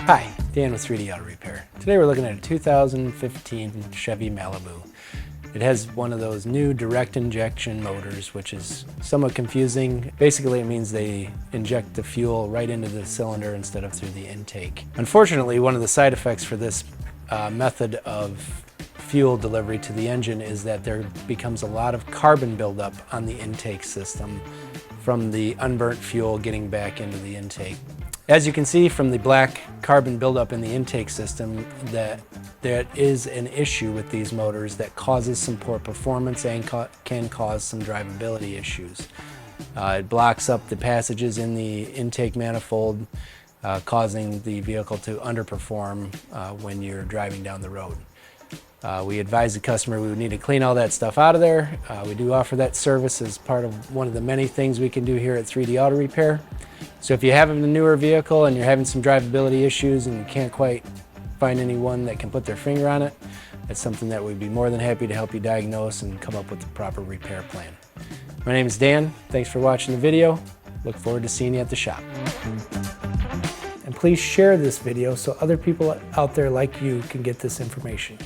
Hi, Dan with 3D Auto Repair. Today we're looking at a 2015 Chevy Malibu. It has one of those new direct injection motors, which is somewhat confusing. Basically, it means they inject the fuel right into the cylinder instead of through the intake. Unfortunately, one of the side effects for this method of fuel delivery to the engine is that there becomes a lot of carbon buildup on the intake system from the unburnt fuel getting back into the intake. As you can see from the black carbon buildup in the intake system, that there is an issue with these motors that causes some poor performance and can cause some drivability issues. It blocks up the passages in the intake manifold, causing the vehicle to underperform when you're driving down the road. We advise the customer we would need to clean all that stuff out of there. We do offer that service as part of one of the many things we can do here at 3D Auto Repair. So if you have a newer vehicle and you're having some drivability issues and you can't quite find anyone that can put their finger on it, that's something that we'd be more than happy to help you diagnose and come up with the proper repair plan. My name is Dan. Thanks for watching the video. Look forward to seeing you at the shop. And please share this video so other people out there like you can get this information.